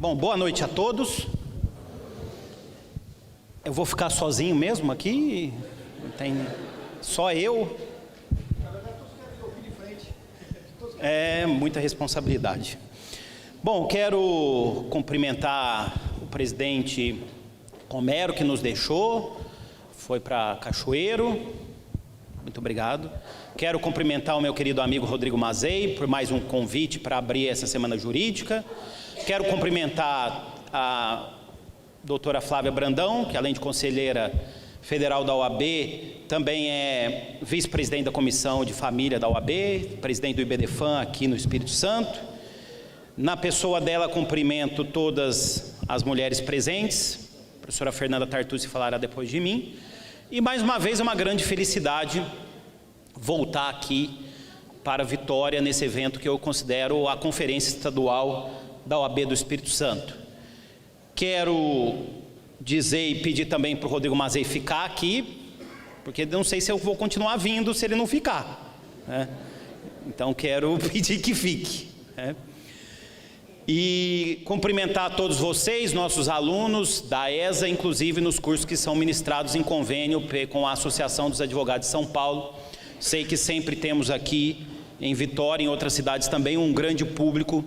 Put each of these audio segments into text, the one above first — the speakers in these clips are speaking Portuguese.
Bom, boa noite a todos. Eu vou ficar sozinho mesmo aqui? Não tem só eu? É muita responsabilidade. Bom, quero cumprimentar o presidente Homero, que nos deixou, foi para Cachoeiro. Muito obrigado. Quero cumprimentar o meu querido amigo Rodrigo Mazei por mais um convite para abrir essa semana jurídica. Quero cumprimentar a doutora Flávia Brandão, que além de conselheira federal da OAB, também é vice-presidente da Comissão de Família da OAB, presidente do IBDFAM aqui no Espírito Santo. Na pessoa dela, cumprimento todas as mulheres presentes. A professora Fernanda Tartucci falará depois de mim. E mais uma vez é uma grande felicidade voltar aqui para Vitória, nesse evento que eu considero a Conferência Estadual da OAB do Espírito Santo. Quero dizer e pedir também para o Rodrigo Mazei ficar aqui, porque não sei se eu vou continuar vindo se ele não ficar, né? Então quero pedir que fique, né? E cumprimentar a todos vocês, nossos alunos da ESA, inclusive nos cursos que são ministrados em convênio com a Associação dos Advogados de São Paulo. Sei que sempre temos aqui em Vitória, em outras cidades também, um grande público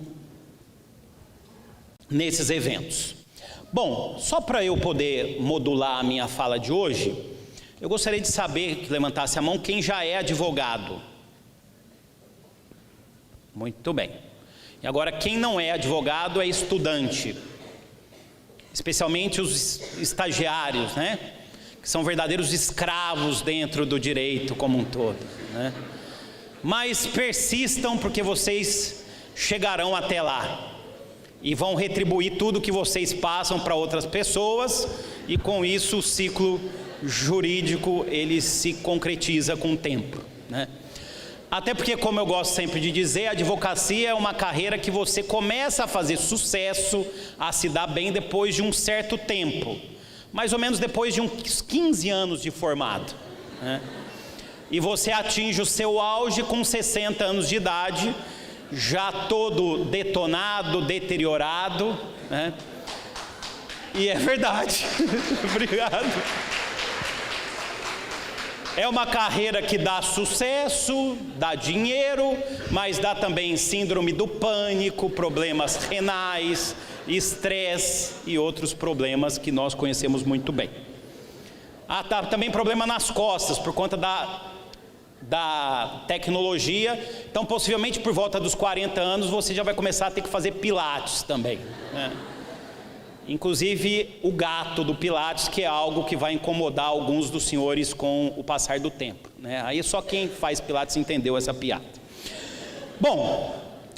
nesses eventos. Bom, só para eu poder modular a minha fala de hoje, eu gostaria de saber, que levantasse a mão, quem já é advogado. Muito bem. E agora, quem não é advogado é estudante, especialmente os estagiários, né? Que são verdadeiros escravos dentro do direito como um todo, né? Mas persistam, porque vocês chegarão até lá e vão retribuir tudo que vocês passam para outras pessoas, e com isso o ciclo jurídico ele se concretiza com o tempo, né? Até porque, como eu gosto sempre de dizer, a advocacia é uma carreira que você começa a fazer sucesso, a se dar bem depois de um certo tempo, mais ou menos depois de uns 15 anos de formado, né? E você atinge o seu auge com 60 anos de idade, já todo detonado, deteriorado, né? E é verdade. Obrigado. É uma carreira que dá sucesso, dá dinheiro, mas dá também síndrome do pânico, problemas renais, estresse e outros problemas que nós conhecemos muito bem. Tá, também problema nas costas, por conta da tecnologia. Então, possivelmente por volta dos 40 anos, você já vai começar a ter que fazer pilates também, né? Inclusive o gato do pilates, que é algo que vai incomodar alguns dos senhores com o passar do tempo, né? Aí só quem faz pilates entendeu essa piada. Bom,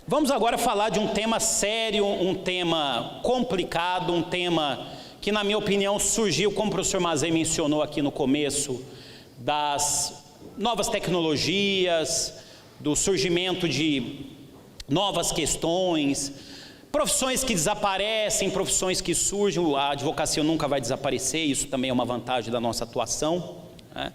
vamos agora falar de um tema sério, um tema complicado, um tema que, na minha opinião, surgiu, como o professor Mazei mencionou aqui no começo, das novas tecnologias, do surgimento de novas questões, profissões que desaparecem, profissões que surgem. A advocacia nunca vai desaparecer, isso também é uma vantagem da nossa atuação, né?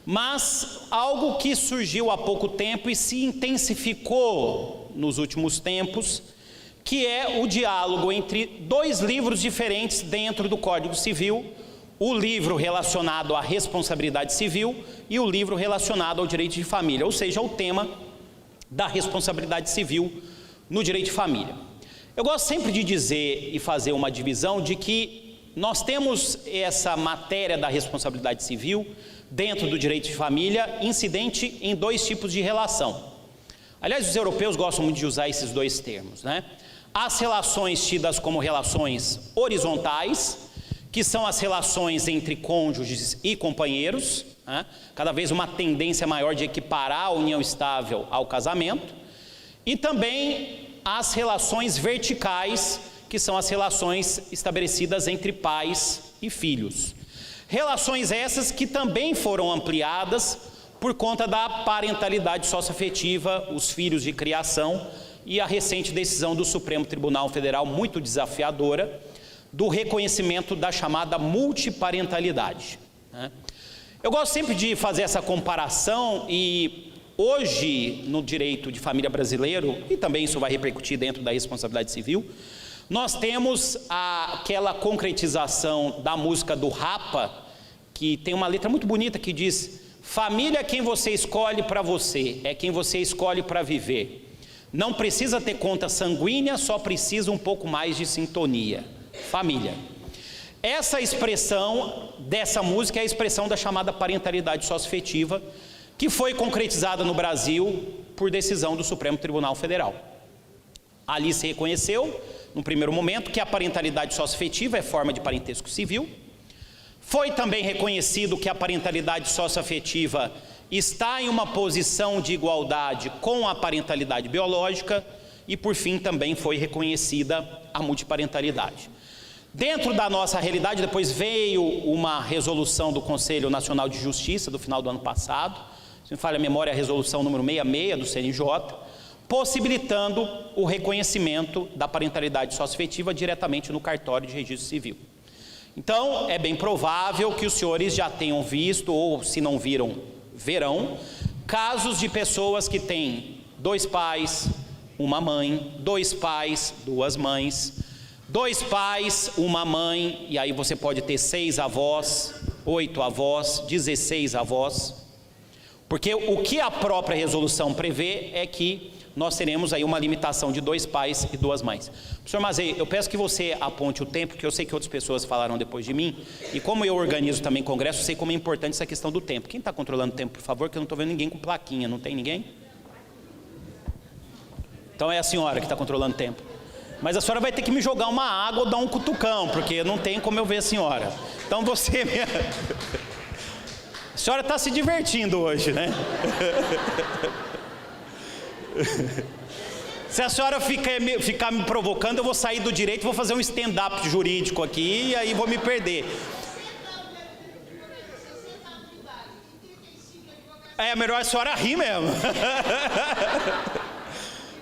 Mas algo que surgiu há pouco tempo e se intensificou nos últimos tempos, que é o diálogo entre dois livros diferentes dentro do Código Civil: o livro relacionado à responsabilidade civil e o livro relacionado ao direito de família, ou seja, o tema da responsabilidade civil no direito de família. Eu gosto sempre de dizer e fazer uma divisão de que nós temos essa matéria da responsabilidade civil dentro do direito de família incidente em dois tipos de relação. Aliás, os europeus gostam muito de usar esses dois termos, né? As relações tidas como relações horizontais, que são as relações entre cônjuges e companheiros, né? Cada vez uma tendência maior de equiparar a união estável ao casamento, e também as relações verticais, que são as relações estabelecidas entre pais e filhos. Relações essas que também foram ampliadas por conta da parentalidade socioafetiva, os filhos de criação, e a recente decisão do Supremo Tribunal Federal, muito desafiadora, do reconhecimento da chamada multiparentalidade, né? Eu gosto sempre de fazer essa comparação, e hoje no direito de família brasileiro, e também isso vai repercutir dentro da responsabilidade civil, nós temos aquela concretização da música do Rapa, que tem uma letra muito bonita que diz: família é quem você escolhe para você, é quem você escolhe para viver. Não precisa ter conta sanguínea, só precisa um pouco mais de sintonia. Família. Essa expressão dessa música é a expressão da chamada parentalidade socioafetiva, que foi concretizada no Brasil por decisão do Supremo Tribunal Federal. Ali se reconheceu, no primeiro momento, que a parentalidade socioafetiva é forma de parentesco civil. Foi também reconhecido que a parentalidade socioafetiva está em uma posição de igualdade com a parentalidade biológica. E, por fim, também foi reconhecida a multiparentalidade. Dentro da nossa realidade, depois veio uma resolução do Conselho Nacional de Justiça do final do ano passado, se me falha a memória, a resolução número 66 do CNJ, possibilitando o reconhecimento da parentalidade socioafetiva diretamente no cartório de registro civil. Então, é bem provável que os senhores já tenham visto, ou se não viram, verão, casos de pessoas que têm 2 pais, uma mãe, 2 pais, 2 mães, 2 pais, uma mãe, e aí você pode ter 6 avós, 8 avós, 16 avós, porque o que a própria resolução prevê é que nós teremos aí uma limitação de 2 pais e 2 mães. Professor Mazei, eu peço que você aponte o tempo, porque eu sei que outras pessoas falaram depois de mim, e como eu organizo também congresso, eu sei como é importante essa questão do tempo. Quem está controlando o tempo, por favor, que eu não estou vendo ninguém com plaquinha, não tem ninguém? Então é a senhora que está controlando o tempo. Mas a senhora vai ter que me jogar uma água ou dar um cutucão, porque não tem como eu ver a senhora. Então você... A senhora está se divertindo hoje, né? Se a senhora ficar me provocando, eu vou sair do direito, vou fazer um stand-up jurídico aqui e aí vou me perder. É melhor a senhora rir mesmo.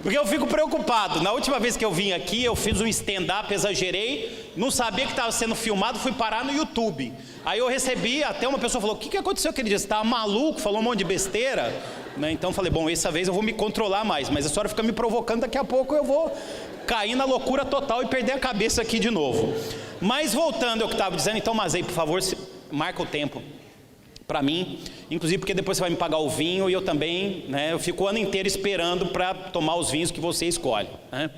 Porque eu fico preocupado. Na última vez que eu vim aqui, eu fiz um stand-up, exagerei, não sabia que estava sendo filmado, fui parar no YouTube. Aí eu recebi, até uma pessoa falou: o que aconteceu aquele dia? Você estava maluco, falou um monte de besteira? Né? Então eu falei: bom, essa vez eu vou me controlar mais, mas a senhora fica me provocando, daqui a pouco eu vou cair na loucura total e perder a cabeça aqui de novo. Mas voltando ao que eu estava dizendo, então, Mazei, por favor, marca o tempo para mim, inclusive porque depois você vai me pagar o vinho e eu também, né, eu fico o ano inteiro esperando para tomar os vinhos que você escolhe, né?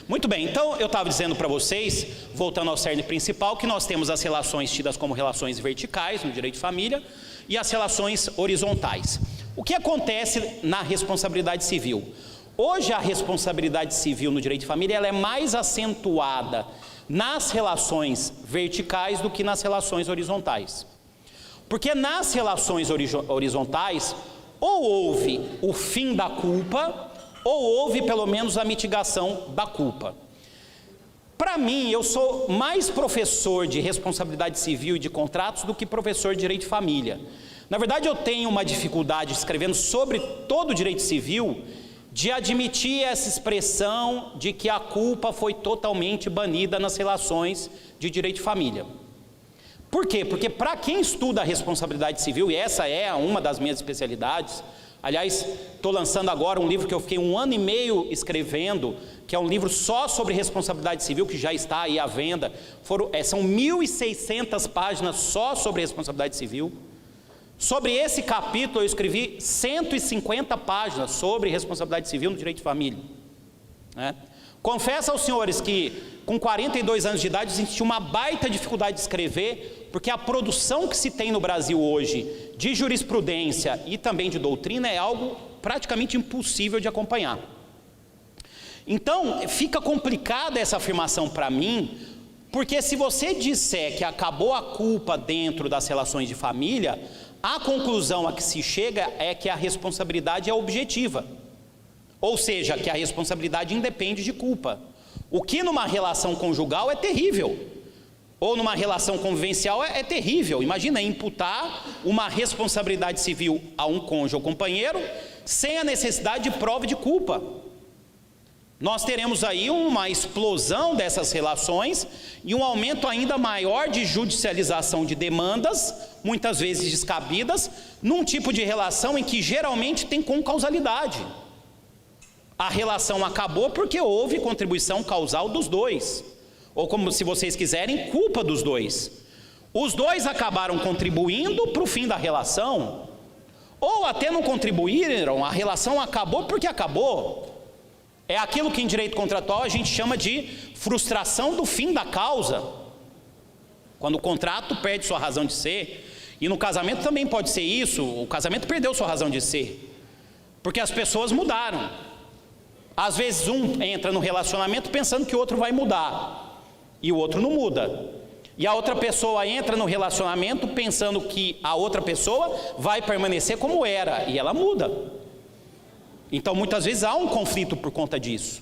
Muito bem, então eu estava dizendo para vocês, voltando ao cerne principal, que nós temos as relações tidas como relações verticais no direito de família e as relações horizontais. O que acontece na responsabilidade civil? Hoje a responsabilidade civil no direito de família ela é mais acentuada nas relações verticais do que nas relações horizontais. Porque nas relações horizontais, ou houve o fim da culpa, ou houve pelo menos a mitigação da culpa. Para mim, eu sou mais professor de responsabilidade civil e de contratos do que professor de direito de família. Na verdade, eu tenho uma dificuldade escrevendo sobre todo o direito civil de admitir essa expressão de que a culpa foi totalmente banida nas relações de direito de família. Por quê? Porque para quem estuda a responsabilidade civil, e essa é uma das minhas especialidades, aliás, estou lançando agora um livro que eu fiquei 1 ano e meio escrevendo, que é um livro só sobre responsabilidade civil, que já está aí à venda. São 1.600 páginas só sobre responsabilidade civil. Sobre esse capítulo eu escrevi 150 páginas sobre responsabilidade civil no direito de família, né? Confesso aos senhores que com 42 anos de idade eu senti uma baita dificuldade de escrever, porque a produção que se tem no Brasil hoje de jurisprudência e também de doutrina é algo praticamente impossível de acompanhar. Então fica complicada essa afirmação para mim, porque se você disser que acabou a culpa dentro das relações de família, a conclusão a que se chega é que a responsabilidade é objetiva. Ou seja, que a responsabilidade independe de culpa. O que numa relação conjugal é terrível. Ou numa relação convivencial é terrível. Imagina imputar uma responsabilidade civil a um cônjuge ou companheiro sem a necessidade de prova de culpa. Nós teremos aí uma explosão dessas relações e um aumento ainda maior de judicialização de demandas, muitas vezes descabidas, num tipo de relação em que geralmente tem concausalidade. A relação acabou porque houve contribuição causal dos dois, ou como se vocês quiserem, culpa dos dois. Os dois acabaram contribuindo para o fim da relação, ou até não contribuíram, a relação acabou porque acabou. É aquilo que em direito contratual a gente chama de frustração do fim da causa. Quando o contrato perde sua razão de ser, e no casamento também pode ser isso, o casamento perdeu sua razão de ser, porque as pessoas mudaram. Às vezes um entra no relacionamento pensando que o outro vai mudar, e o outro não muda. E a outra pessoa entra no relacionamento pensando que a outra pessoa vai permanecer como era, e ela muda. Então muitas vezes há um conflito por conta disso.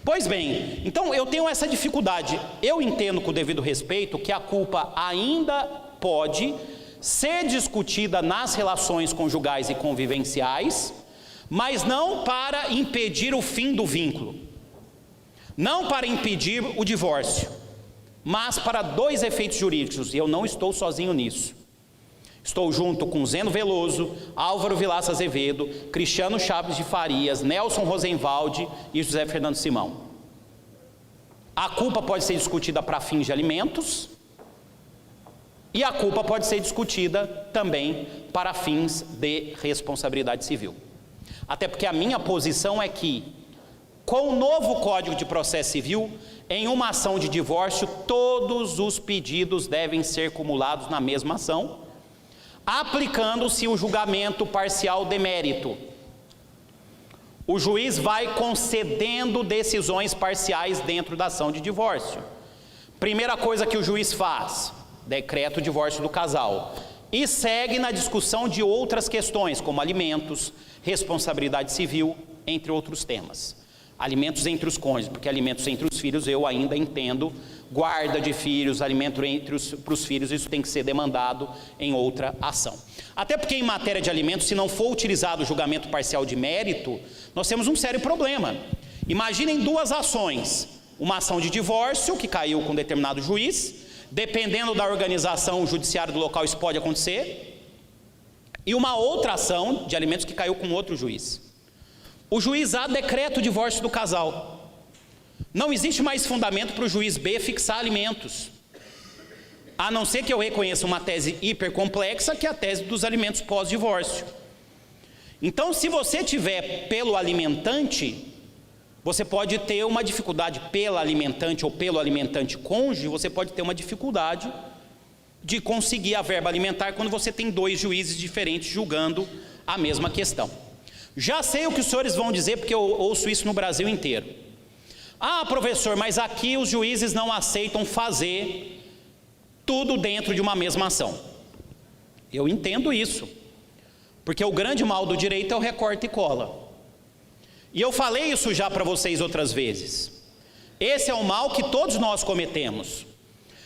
Pois bem, então eu tenho essa dificuldade. Eu entendo com o devido respeito que a culpa ainda pode ser discutida nas relações conjugais e convivenciais, mas não para impedir o fim do vínculo, não para impedir o divórcio, mas para dois efeitos jurídicos, e eu não estou sozinho nisso. Estou junto com Zeno Veloso, Álvaro Vilaça Azevedo, Cristiano Chaves de Farias, Nelson Rosenwald e José Fernando Simão. A culpa pode ser discutida para fins de alimentos, e a culpa pode ser discutida também para fins de responsabilidade civil. Até porque a minha posição é que, com o novo Código de Processo Civil, em uma ação de divórcio, todos os pedidos devem ser cumulados na mesma ação, aplicando-se o julgamento parcial de mérito. O juiz vai concedendo decisões parciais dentro da ação de divórcio. Primeira coisa que o juiz faz, decreta o divórcio do casal, e segue na discussão de outras questões, como alimentos, responsabilidade civil, entre outros temas. Alimentos entre os cônjuges, porque alimentos entre os filhos eu ainda entendo, guarda de filhos, alimento para os filhos, isso tem que ser demandado em outra ação. Até porque em matéria de alimentos, se não for utilizado o julgamento parcial de mérito, nós temos um sério problema. Imaginem duas ações, uma ação de divórcio que caiu com determinado juiz, dependendo da organização judiciária do local isso pode acontecer, e uma outra ação de alimentos que caiu com outro juiz. O juiz A decreta o divórcio do casal. Não existe mais fundamento para o juiz B fixar alimentos, a não ser que eu reconheça uma tese hipercomplexa, que é a tese dos alimentos pós-divórcio. Então, se você tiver pelo alimentante, você pode ter uma dificuldade pela alimentante ou pelo alimentante cônjuge, você pode ter uma dificuldade de conseguir a verba alimentar quando você tem dois juízes diferentes julgando a mesma questão. Já sei o que os senhores vão dizer, porque eu ouço isso no Brasil inteiro. Ah, professor, mas aqui os juízes não aceitam fazer tudo dentro de uma mesma ação. Eu entendo isso, porque o grande mal do direito é o recorte e cola. E eu falei isso já para vocês outras vezes. Esse é o mal que todos nós cometemos.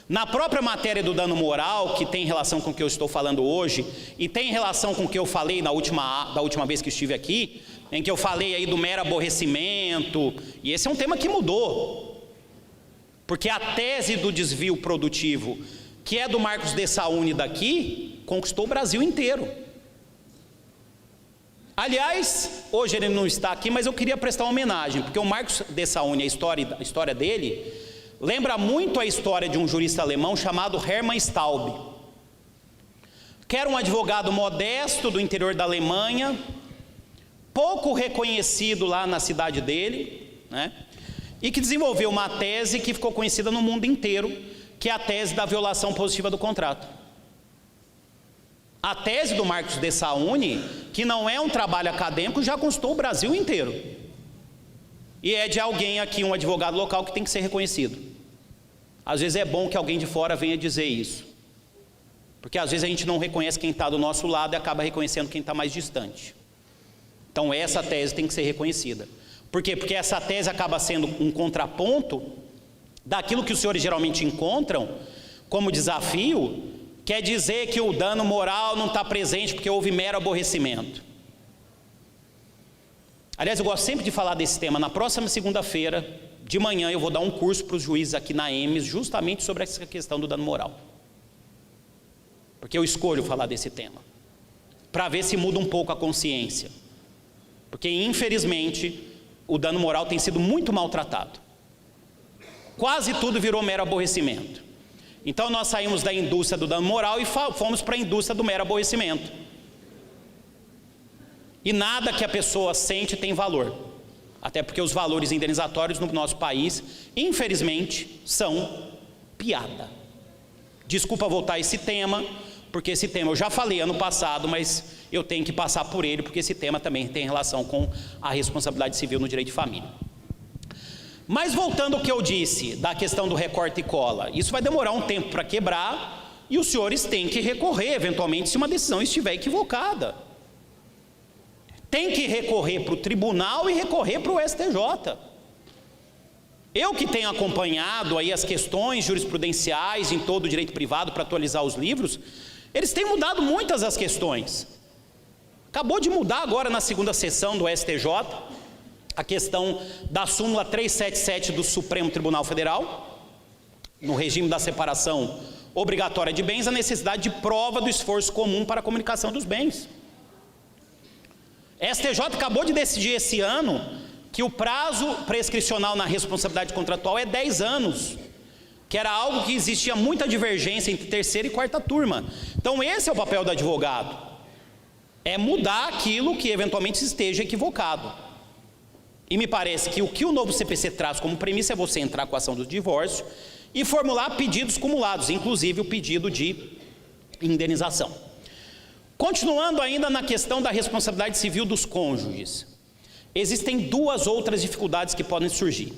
Na própria matéria do dano moral, que tem relação com o que eu estou falando hoje, e tem relação com o que eu falei da última vez que estive aqui, em que eu falei aí do mero aborrecimento, e esse é um tema que mudou, porque a tese do desvio produtivo, que é do Marcos de Saúne daqui, conquistou o Brasil inteiro. Aliás, hoje ele não está aqui, mas eu queria prestar uma homenagem, porque o Marcos de Saúne, a história dele, lembra muito a história de um jurista alemão chamado Hermann Staub, que era um advogado modesto do interior da Alemanha, pouco reconhecido lá na cidade dele, né? E que desenvolveu uma tese que ficou conhecida no mundo inteiro, que é a tese da violação positiva do contrato. A tese do Marcos de Saúne, que não é um trabalho acadêmico, já conquistou o Brasil inteiro. E é de alguém aqui, um advogado local, que tem que ser reconhecido. Às vezes é bom que alguém de fora venha dizer isso, porque às vezes a gente não reconhece quem está do nosso lado e acaba reconhecendo quem está mais distante. Então essa tese tem que ser reconhecida. Por quê? Porque essa tese acaba sendo um contraponto daquilo que os senhores geralmente encontram como desafio, que é dizer que o dano moral não está presente porque houve mero aborrecimento. Aliás, eu gosto sempre de falar desse tema. Na próxima segunda-feira, de manhã, eu vou dar um curso para os juízes aqui na EMES, justamente sobre essa questão do dano moral. Porque eu escolho falar desse tema, para ver se muda um pouco a consciência. Porque, infelizmente, o dano moral tem sido muito maltratado. Quase tudo virou mero aborrecimento. Então nós saímos da indústria do dano moral e fomos para a indústria do mero aborrecimento. E nada que a pessoa sente tem valor. Até porque os valores indenizatórios no nosso país, infelizmente, são piada. Desculpa voltar a esse tema, porque esse tema eu já falei ano passado, mas eu tenho que passar por ele, porque esse tema também tem relação com a responsabilidade civil no direito de família. Mas voltando ao que eu disse, da questão do recorte e cola, isso vai demorar um tempo para quebrar, e os senhores têm que recorrer, eventualmente, se uma decisão estiver equivocada. Tem que recorrer para o tribunal e recorrer para o STJ. Eu que tenho acompanhado aí as questões jurisprudenciais em todo o direito privado para atualizar os livros, eles têm mudado muitas as questões. Acabou de mudar agora na segunda sessão do STJ, a questão da súmula 377 do Supremo Tribunal Federal, no regime da separação obrigatória de bens, a necessidade de prova do esforço comum para a comunicação dos bens. STJ acabou de decidir esse ano que o prazo prescricional na responsabilidade contratual é 10 anos, que era algo que existia muita divergência entre terceira e quarta turma. Então esse é o papel do advogado, é mudar aquilo que eventualmente esteja equivocado. E me parece que o que o novo CPC traz como premissa é você entrar com a ação do divórcio e formular pedidos cumulados, inclusive o pedido de indenização. Continuando ainda na questão da responsabilidade civil dos cônjuges, existem duas outras dificuldades que podem surgir.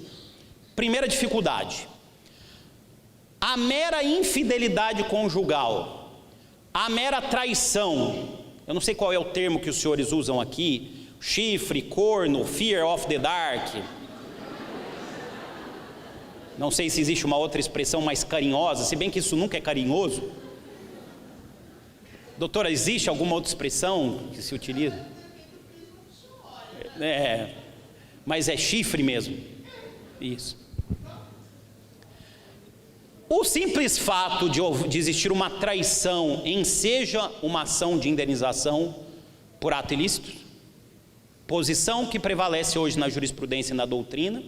Primeira dificuldade, a mera infidelidade conjugal, a mera traição, eu não sei qual é o termo que os senhores usam aqui, chifre, corno, fear of the dark, não sei se existe uma outra expressão mais carinhosa, se bem que isso nunca é carinhoso. Doutora, existe alguma outra expressão que se utiliza? Mas é chifre mesmo. Isso. O simples fato de existir uma traição enseja uma ação de indenização por ato ilícito, posição que prevalece hoje na jurisprudência e na doutrina,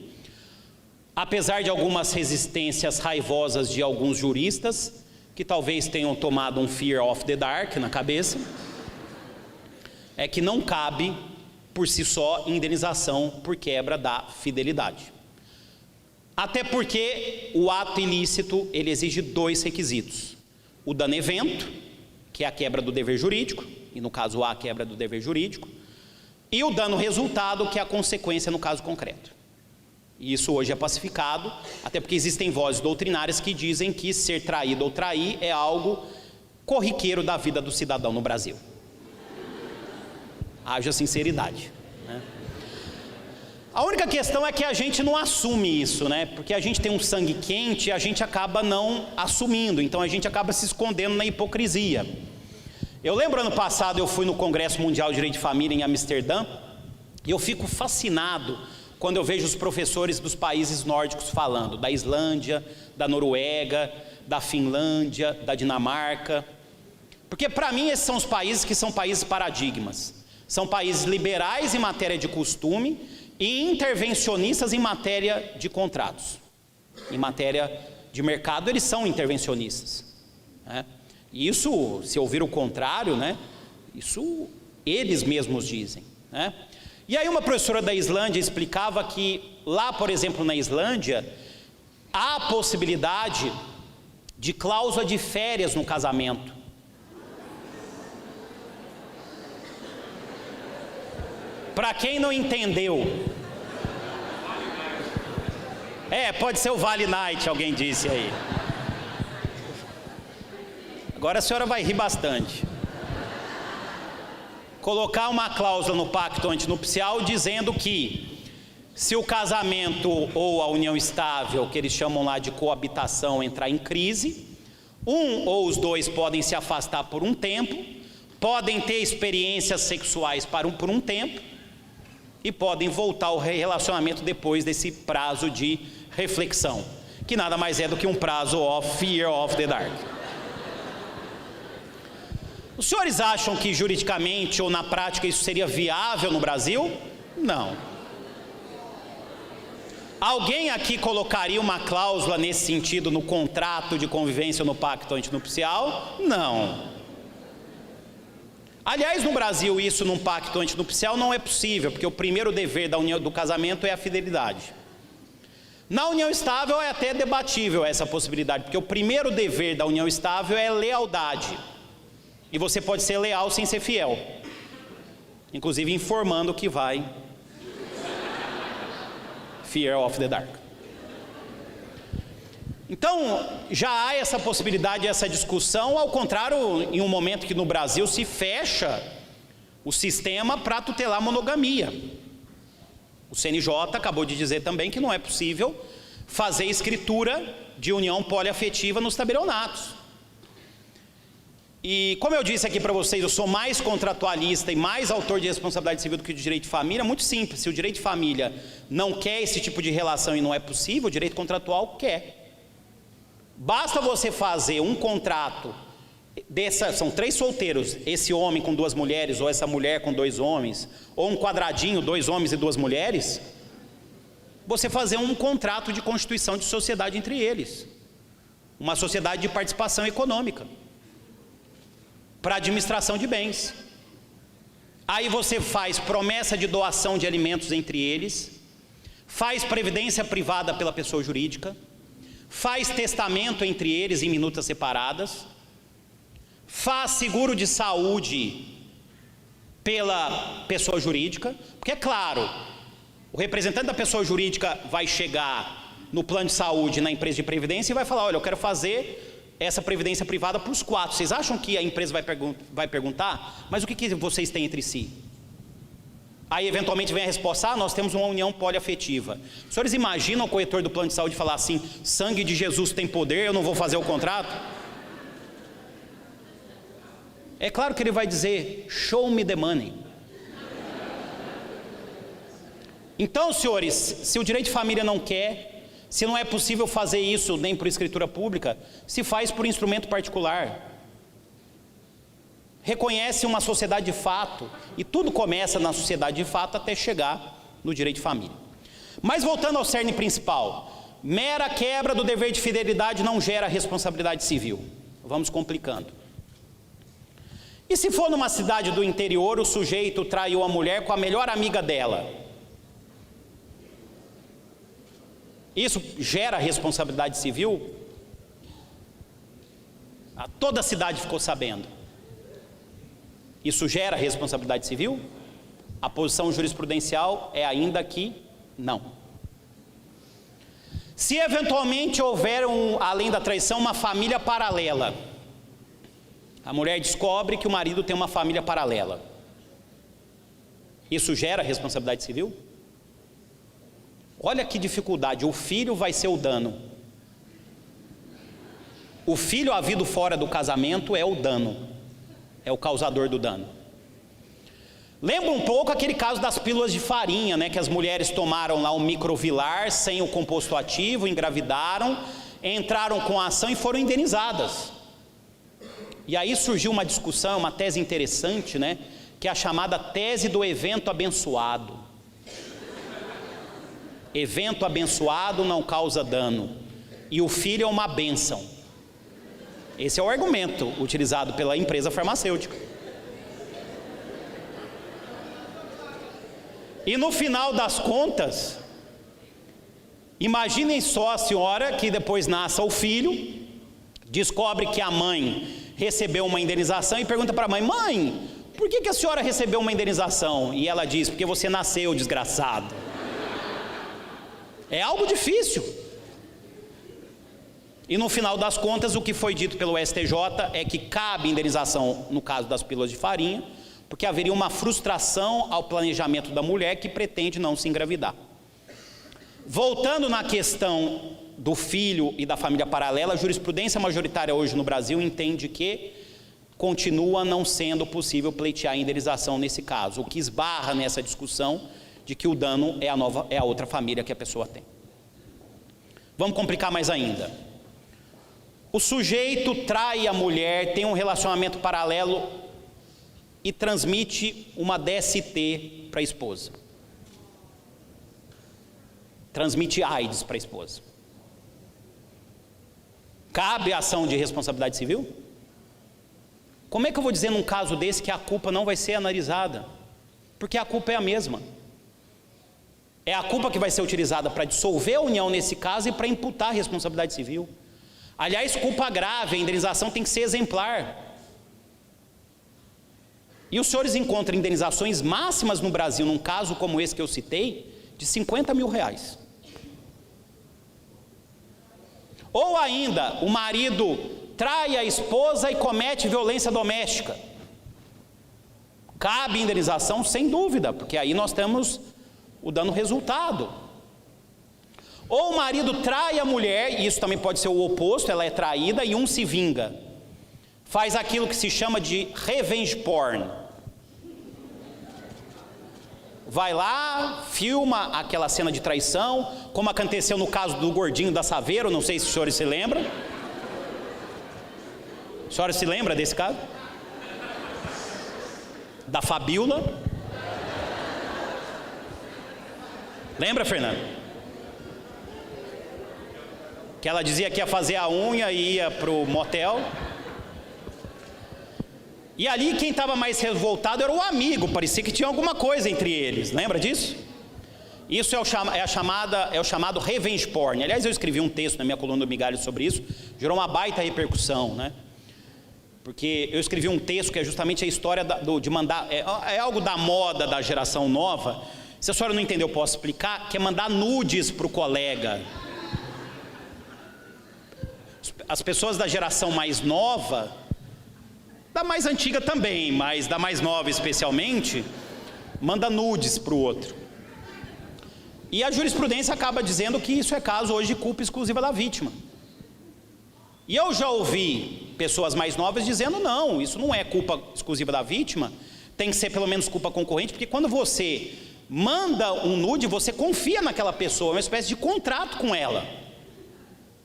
apesar de algumas resistências raivosas de alguns juristas, que talvez tenham tomado um fear of the dark na cabeça, é que não cabe por si só indenização por quebra da fidelidade. Até porque o ato ilícito, ele exige dois requisitos: o dano evento, que é a quebra do dever jurídico, e no caso a quebra do dever jurídico, e o dano resultado, que é a consequência no caso concreto. E isso hoje é pacificado, até porque existem vozes doutrinárias que dizem que ser traído ou trair é algo corriqueiro da vida do cidadão no Brasil. Haja sinceridade, né? A única questão é que a gente não assume isso, né? Porque a gente tem um sangue quente e a gente acaba não assumindo, então a gente acaba se escondendo na hipocrisia. Eu lembro ano passado eu fui no Congresso Mundial de Direito de Família em Amsterdã, e eu fico fascinado quando eu vejo os professores dos países nórdicos falando, da Islândia, da Noruega, da Finlândia, da Dinamarca, porque para mim esses são os países que são países paradigmas, são países liberais em matéria de costume e intervencionistas em matéria de contratos. Em matéria de mercado eles são intervencionistas, né? E isso, se ouvir o contrário, né, isso eles mesmos dizem, né? E aí uma professora da Islândia explicava que lá, por exemplo, na Islândia, há a possibilidade de cláusula de férias no casamento. Para quem não entendeu, pode ser o Vale Night, alguém disse aí. Agora a senhora vai rir bastante. Colocar uma cláusula no pacto antinupcial dizendo que se o casamento ou a união estável, que eles chamam lá de coabitação, entrar em crise, um ou os dois podem se afastar por um tempo, podem ter experiências sexuais por um tempo e podem voltar ao relacionamento depois desse prazo de reflexão, que nada mais é do que um prazo of fear of the dark. Os senhores acham que juridicamente ou na prática isso seria viável no Brasil? Não. Alguém aqui colocaria uma cláusula nesse sentido no contrato de convivência ou no pacto antinupcial? Não. Aliás, no Brasil, isso num pacto antinupcial não é possível, porque o primeiro dever da união, do casamento é a fidelidade. Na união estável é até debatível essa possibilidade, porque o primeiro dever da união estável é lealdade. E você pode ser leal sem ser fiel, inclusive informando que vai Fear of the Dark. Então, já há essa possibilidade, essa discussão, ao contrário, em um momento que no Brasil se fecha o sistema para tutelar a monogamia. O CNJ acabou de dizer também que não é possível fazer escritura de união poliafetiva nos tabelionatos. E como eu disse aqui para vocês, eu sou mais contratualista e mais autor de responsabilidade civil do que de direito de família. Muito simples, se o direito de família não quer esse tipo de relação e não é possível, o direito contratual quer. Basta você fazer um contrato, são 3 solteiros, esse homem com 2 mulheres, ou essa mulher com 2 homens, ou um quadradinho, 2 homens e 2 mulheres, você fazer um contrato de constituição de sociedade entre eles, uma sociedade de participação econômica, para administração de bens. Aí você faz promessa de doação de alimentos entre eles, faz previdência privada pela pessoa jurídica, faz testamento entre eles em minutas separadas, faz seguro de saúde pela pessoa jurídica, porque é claro, o representante da pessoa jurídica vai chegar no plano de saúde, na empresa de previdência, e vai falar: olha, eu quero fazer essa previdência privada para os 4. Vocês acham que a empresa vai perguntar? Mas o que vocês têm entre si? Aí eventualmente vem a resposta: nós temos uma união poliafetiva. Os senhores imaginam o corretor do plano de saúde falar assim: sangue de Jesus tem poder, eu não vou fazer o contrato? É claro que ele vai dizer: show me the money. Então, senhores, se o direito de família não quer, se não é possível fazer isso nem por escritura pública, se faz por instrumento particular. Reconhece uma sociedade de fato, e tudo começa na sociedade de fato até chegar no direito de família. Mas voltando ao cerne principal, mera quebra do dever de fidelidade não gera responsabilidade civil. Vamos complicando. E se for numa cidade do interior, o sujeito traiu a mulher com a melhor amiga dela? Isso gera responsabilidade civil? Toda a cidade ficou sabendo. Isso gera responsabilidade civil? A posição jurisprudencial é ainda que não. Se eventualmente houver, além da traição, uma família paralela, a mulher descobre que o marido tem uma família paralela, isso gera responsabilidade civil? Olha que dificuldade, o filho vai ser o dano. O filho havido fora do casamento é o dano, é o causador do dano. Lembra um pouco aquele caso das pílulas de farinha, né? Que as mulheres tomaram lá o microvilar sem o composto ativo, engravidaram, entraram com a ação e foram indenizadas. E aí surgiu uma discussão, uma tese interessante, né? Que é a chamada tese do evento abençoado. Evento abençoado não causa dano, e o filho é uma bênção. Esse é o argumento utilizado pela empresa farmacêutica. E no final das contas, imaginem só a senhora que depois nasce o filho, descobre que a mãe recebeu uma indenização e pergunta para a mãe: mãe, por que a senhora recebeu uma indenização? E ela diz: porque você nasceu, desgraçado. É algo difícil. E no final das contas, o que foi dito pelo STJ é que cabe indenização no caso das pílulas de farinha, porque haveria uma frustração ao planejamento da mulher que pretende não se engravidar. Voltando na questão do filho e da família paralela, a jurisprudência majoritária hoje no Brasil entende que continua não sendo possível pleitear a indenização nesse caso, o que esbarra nessa discussão de que o dano é a outra família que a pessoa tem. Vamos complicar mais ainda. O sujeito trai a mulher, tem um relacionamento paralelo e transmite uma DST para a esposa. transmite AIDS para a esposa. Cabe a ação de responsabilidade civil? Como é que eu vou dizer num caso desse que a culpa não vai ser analisada? Porque a culpa é a mesma. É a culpa que vai ser utilizada para dissolver a união nesse caso e para imputar a responsabilidade civil. Aliás, culpa grave, a indenização tem que ser exemplar. E os senhores encontram indenizações máximas no Brasil, num caso como esse que eu citei, de R$50 mil. Ou ainda, o marido trai a esposa e comete violência doméstica. Cabe indenização sem dúvida, porque aí nós temos o dano resultado. Ou o marido trai a mulher, e isso também pode ser o oposto, ela é traída e um se vinga. Faz aquilo que se chama de revenge porn. Vai lá, filma aquela cena de traição, como aconteceu no caso do gordinho da Saveiro, não sei se os senhores se lembram. A senhora se lembra desse caso? Da Fabiola? Lembra, Fernando? Que ela dizia que ia fazer a unha e ia para o motel. E ali quem estava mais revoltado era o amigo, parecia que tinha alguma coisa entre eles, lembra disso? Isso é o chamado revenge porn. Aliás, eu escrevi um texto na minha coluna do Migalhos sobre isso, gerou uma baita repercussão, né? Porque eu escrevi um texto que é justamente a história de mandar, é algo da moda da geração nova. Se a senhora não entendeu, eu posso explicar, que é mandar nudes para o colega. As pessoas da geração mais nova, da mais antiga também, mas da mais nova especialmente, manda nudes para o outro. E a jurisprudência acaba dizendo que isso é caso hoje de culpa exclusiva da vítima. E eu já ouvi pessoas mais novas dizendo, não, isso não é culpa exclusiva da vítima, tem que ser pelo menos culpa concorrente, porque quando você manda um nude, você confia naquela pessoa, é uma espécie de contrato com ela,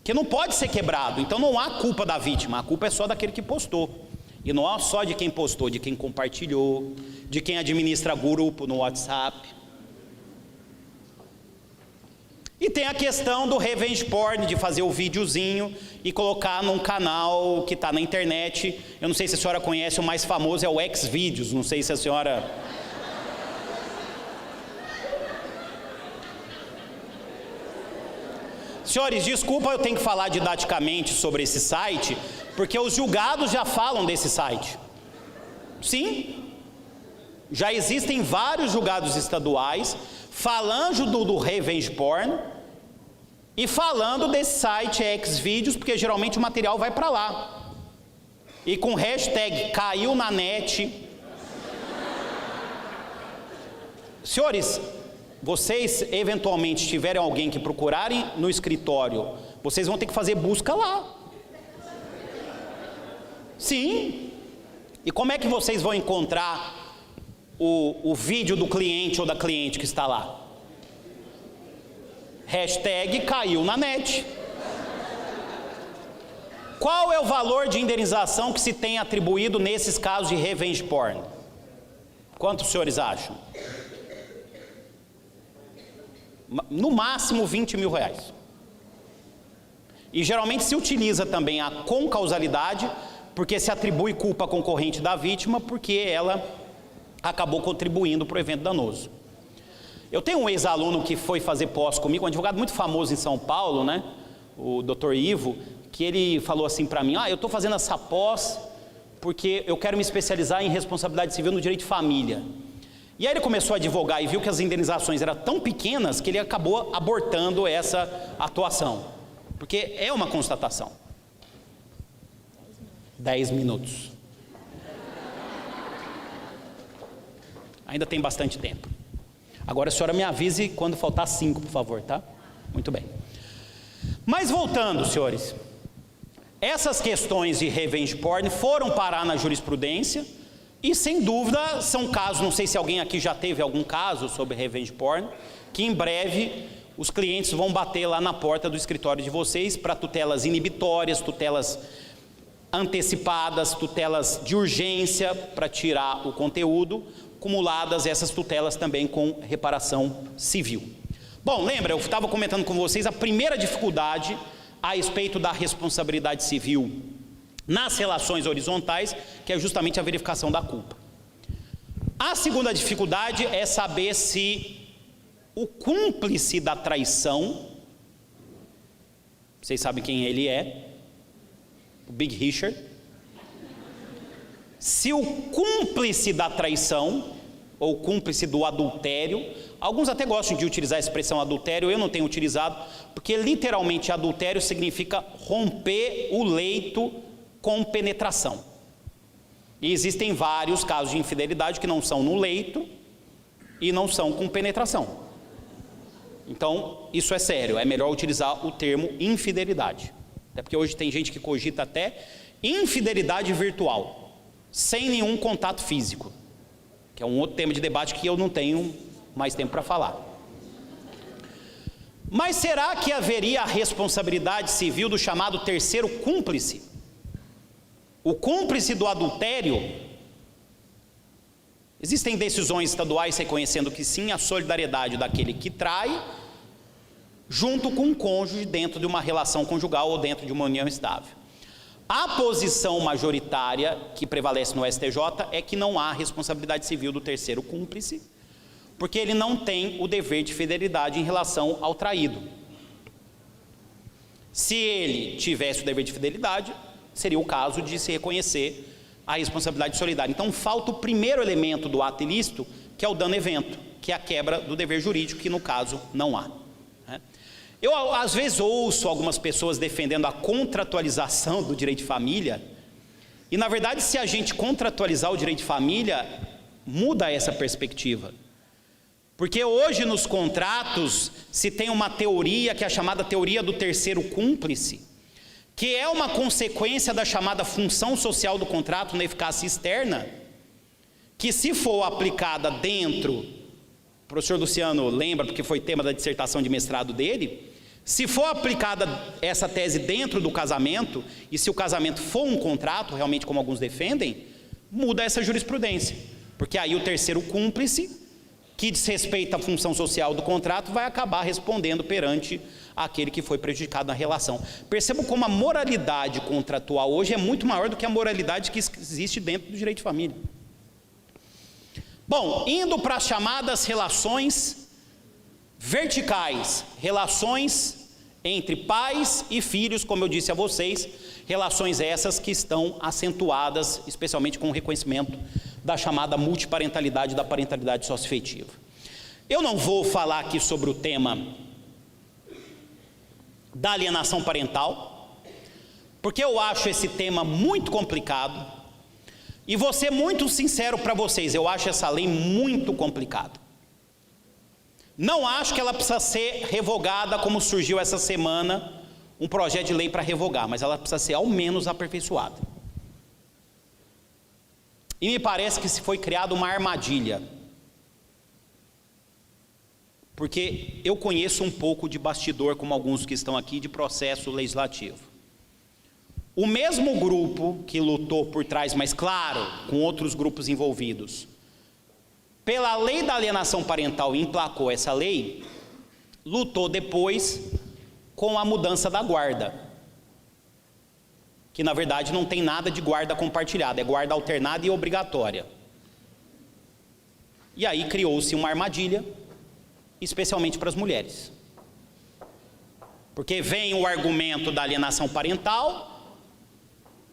que não pode ser quebrado. Então não há culpa da vítima, a culpa é só daquele que postou. E não há só de quem postou, de quem compartilhou, de quem administra grupo no WhatsApp. E tem a questão do revenge porn, de fazer o videozinho e colocar num canal que está na internet. Eu não sei se a senhora conhece, o mais famoso é o Xvideos, não sei se a senhora... Senhores, desculpa, eu tenho que falar didaticamente sobre esse site, porque os julgados já falam desse site. Sim, já existem vários julgados estaduais falando do revenge porn e falando desse site Xvideos, porque geralmente o material vai para lá. E com hashtag caiu na net. Senhores, vocês eventualmente tiverem alguém que procurarem no escritório, vocês vão ter que fazer busca lá. Sim. E como é que vocês vão encontrar o vídeo do cliente ou da cliente que está lá? Hashtag caiu na net. Qual é o valor de indenização que se tem atribuído nesses casos de revenge porn? Quanto os senhores acham? No máximo R$20 mil. E geralmente se utiliza também a concausalidade, porque se atribui culpa concorrente da vítima, porque ela acabou contribuindo para o evento danoso. Eu tenho um ex-aluno que foi fazer pós comigo, um advogado muito famoso em São Paulo, né? O Dr. Ivo, que ele falou assim para mim, eu estou fazendo essa pós porque eu quero me especializar em responsabilidade civil no direito de família. E aí ele começou a advogar e viu que as indenizações eram tão pequenas que ele acabou abortando essa atuação, porque é uma constatação. 10 minutos. Ainda tem bastante tempo. Agora a senhora me avise quando faltar 5, por favor, tá? Muito bem. Mas voltando, senhores, essas questões de revenge porn foram parar na jurisprudência e sem dúvida são casos, não sei se alguém aqui já teve algum caso sobre revenge porn, que em breve os clientes vão bater lá na porta do escritório de vocês para tutelas inibitórias, tutelas antecipadas, tutelas de urgência para tirar o conteúdo, acumuladas essas tutelas também com reparação civil. Bom, lembra, eu estava comentando com vocês a primeira dificuldade a respeito da responsabilidade civil nas relações horizontais, que é justamente a verificação da culpa. A segunda dificuldade é saber se o cúmplice da traição, vocês sabem quem ele é, o Big Richard, se o cúmplice da traição, ou cúmplice do adultério, alguns até gostam de utilizar a expressão adultério, eu não tenho utilizado, porque literalmente adultério significa romper o leito com penetração. E existem vários casos de infidelidade que não são no leito e não são com penetração. Então, isso é sério, é melhor utilizar o termo infidelidade. Até porque hoje tem gente que cogita até infidelidade virtual, sem nenhum contato físico, que é um outro tema de debate que eu não tenho mais tempo para falar. Mas será que haveria a responsabilidade civil do chamado terceiro cúmplice? O cúmplice do adultério? Existem decisões estaduais reconhecendo que sim, a solidariedade daquele que trai, junto com um cônjuge dentro de uma relação conjugal ou dentro de uma união estável. A posição majoritária que prevalece no STJ é que não há responsabilidade civil do terceiro cúmplice, porque ele não tem o dever de fidelidade em relação ao traído. Se ele tivesse o dever de fidelidade, seria o caso de se reconhecer a responsabilidade solidária. Então falta o primeiro elemento do ato ilícito, que é o dano-evento, que é a quebra do dever jurídico, que no caso não há. Eu às vezes ouço algumas pessoas defendendo a contratualização do direito de família, e na verdade se a gente contratualizar o direito de família, muda essa perspectiva. Porque hoje nos contratos se tem uma teoria que é a chamada teoria do terceiro cúmplice, que é uma consequência da chamada função social do contrato na eficácia externa, que se for aplicada dentro, o professor Luciano lembra porque foi tema da dissertação de mestrado dele, se for aplicada essa tese dentro do casamento, e se o casamento for um contrato, realmente como alguns defendem, muda essa jurisprudência, porque aí o terceiro cúmplice, que desrespeita a função social do contrato, vai acabar respondendo perante aquele que foi prejudicado na relação. Percebam como a moralidade contratual hoje é muito maior do que a moralidade que existe dentro do direito de família. Bom, indo para as chamadas relações verticais, relações entre pais e filhos, como eu disse a vocês, relações essas que estão acentuadas, especialmente com o reconhecimento da chamada multiparentalidade, da parentalidade socioafetiva. Eu não vou falar aqui sobre o tema da alienação parental, porque eu acho esse tema muito complicado, e vou ser muito sincero para vocês, eu acho essa lei muito complicada. Não acho que ela precisa ser revogada como surgiu essa semana, um projeto de lei para revogar, mas ela precisa ser ao menos aperfeiçoada. E me parece que se foi criada uma armadilha, porque eu conheço um pouco de bastidor, como alguns que estão aqui, de processo legislativo. O mesmo grupo que lutou por trás, mas claro, com outros grupos envolvidos, pela lei da alienação parental e emplacou essa lei, lutou depois com a mudança da guarda, que na verdade não tem nada de guarda compartilhada, é guarda alternada e obrigatória. E aí criou-se uma armadilha, especialmente para as mulheres. Porque vem o argumento da alienação parental,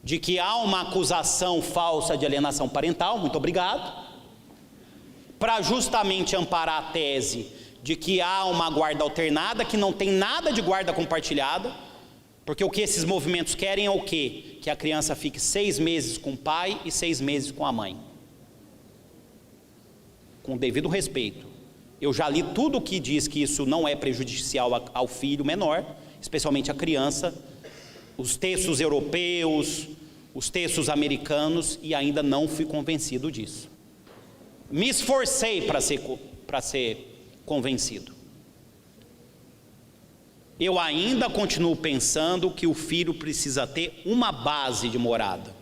de que há uma acusação falsa de alienação parental, muito obrigado, para justamente amparar a tese de que há uma guarda alternada, que não tem nada de guarda compartilhada, porque o que esses movimentos querem é o quê? Que a criança fique 6 meses com o pai e 6 meses com a mãe. Com o devido respeito. Eu já li tudo o que diz que isso não é prejudicial ao filho menor, especialmente à criança, os textos europeus, os textos americanos, e ainda não fui convencido disso. Me esforcei para ser convencido. Eu ainda continuo pensando que o filho precisa ter uma base de morada.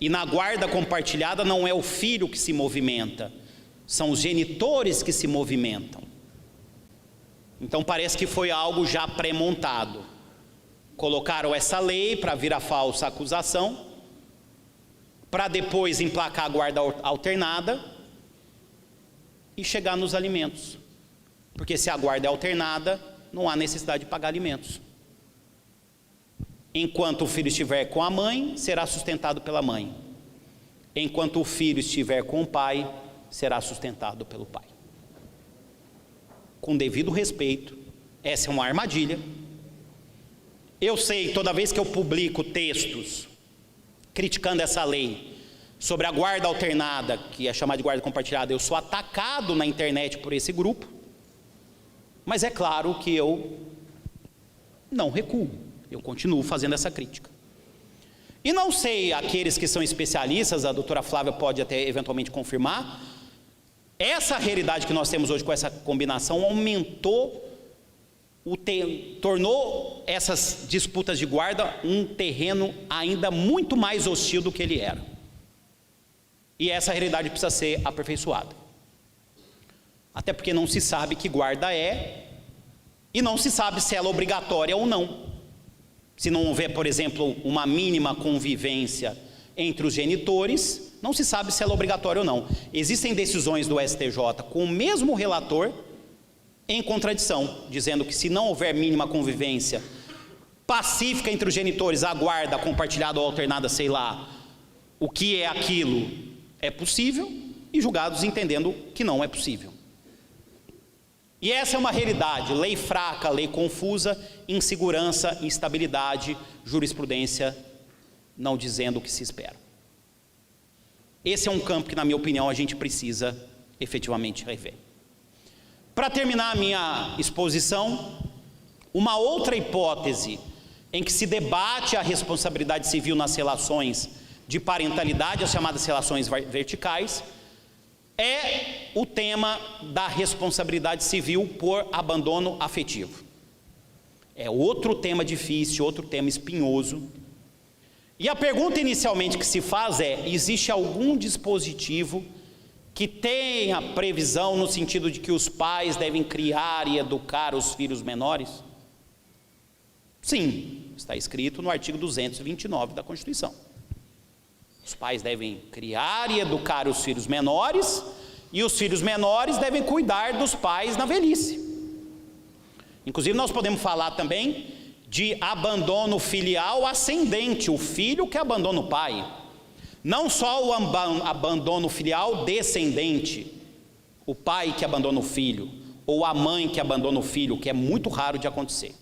E na guarda compartilhada não é o filho que se movimenta, são os genitores que se movimentam. Então parece que foi algo já pré-montado. Colocaram essa lei para vir a falsa acusação, para depois emplacar a guarda alternada e chegar nos alimentos. Porque se a guarda é alternada, não há necessidade de pagar alimentos. Enquanto o filho estiver com a mãe, será sustentado pela mãe. Enquanto o filho estiver com o pai, será sustentado pelo pai. Com devido respeito, essa é uma armadilha. Eu sei, toda vez que eu publico textos criticando essa lei sobre a guarda alternada, que é chamada de guarda compartilhada, eu sou atacado na internet por esse grupo, mas é claro que eu não recuo, eu continuo fazendo essa crítica. E não sei, aqueles que são especialistas, a doutora Flávia pode até eventualmente confirmar, essa realidade que nós temos hoje com essa combinação aumentou, tornou essas disputas de guarda um terreno ainda muito mais hostil do que ele era. E essa realidade precisa ser aperfeiçoada. Até porque não se sabe que guarda é, e não se sabe se ela é obrigatória ou não. Se não houver, por exemplo, uma mínima convivência entre os genitores, não se sabe se ela é obrigatória ou não. Existem decisões do STJ com o mesmo relator em contradição, dizendo que se não houver mínima convivência pacífica entre os genitores, a guarda compartilhada ou alternada, sei lá, o que é aquilo é possível, e julgados entendendo que não é possível. E essa é uma realidade, lei fraca, lei confusa, insegurança, instabilidade, jurisprudência não dizendo o que se espera. Esse é um campo que, na minha opinião, a gente precisa efetivamente rever. Para terminar a minha exposição, uma outra hipótese em que se debate a responsabilidade civil nas relações de parentalidade, as chamadas relações verticais, é o tema da responsabilidade civil por abandono afetivo. É outro tema difícil, outro tema espinhoso. E a pergunta inicialmente que se faz é: existe algum dispositivo que tenha previsão no sentido de que os pais devem criar e educar os filhos menores? Sim, está escrito no artigo 229 da Constituição. Os pais devem criar e educar os filhos menores, e os filhos menores devem cuidar dos pais na velhice. Inclusive nós podemos falar também de abandono filial ascendente, o filho que abandona o pai. Não só o abandono filial descendente, o pai que abandona o filho, ou a mãe que abandona o filho, que é muito raro de acontecer.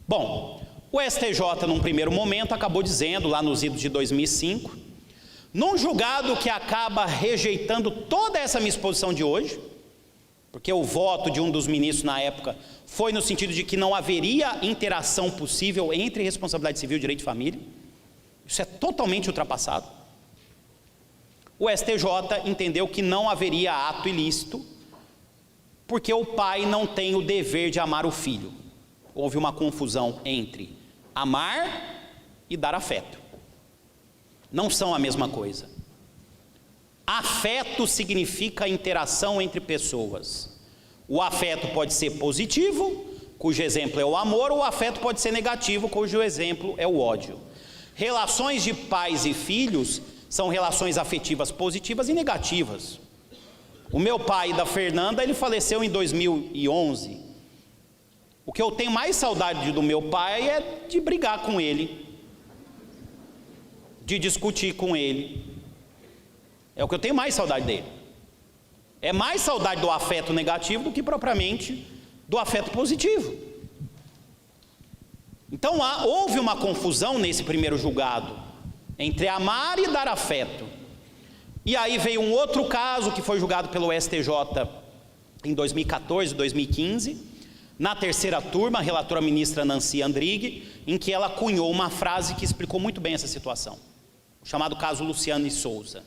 Bom, o STJ, num primeiro momento, acabou dizendo, lá nos idos de 2005, num julgado que acaba rejeitando toda essa minha exposição de hoje, porque o voto de um dos ministros na época foi no sentido de que não haveria interação possível entre responsabilidade civil e direito de família. Isso é totalmente ultrapassado. O STJ entendeu que não haveria ato ilícito, porque o pai não tem o dever de amar o filho. Houve uma confusão entre amar e dar afeto. Não são a mesma coisa. Afeto significa interação entre pessoas. O afeto pode ser positivo, cujo exemplo é o amor, ou o afeto pode ser negativo, cujo exemplo é o ódio. Relações de pais e filhos são relações afetivas positivas e negativas. O meu pai da Fernanda, ele faleceu em 2011. O que eu tenho mais saudade do meu pai é de brigar com ele, de discutir com ele. É o que eu tenho mais saudade dele. É mais saudade do afeto negativo do que propriamente do afeto positivo. Então houve uma confusão nesse primeiro julgado entre amar e dar afeto. E aí veio um outro caso que foi julgado pelo STJ em 2014, 2015, na terceira turma, a relatora ministra Nancy Andrighi, em que ela cunhou uma frase que explicou muito bem essa situação, chamado caso Luciano e Souza.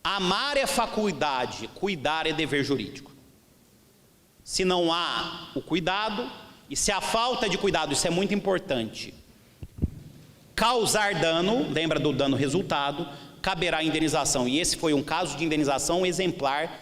Amar é faculdade, cuidar é dever jurídico. Se não há o cuidado, e se a falta de cuidado, isso é muito importante, causar dano, lembra do dano resultado, caberá indenização. E esse foi um caso de indenização exemplar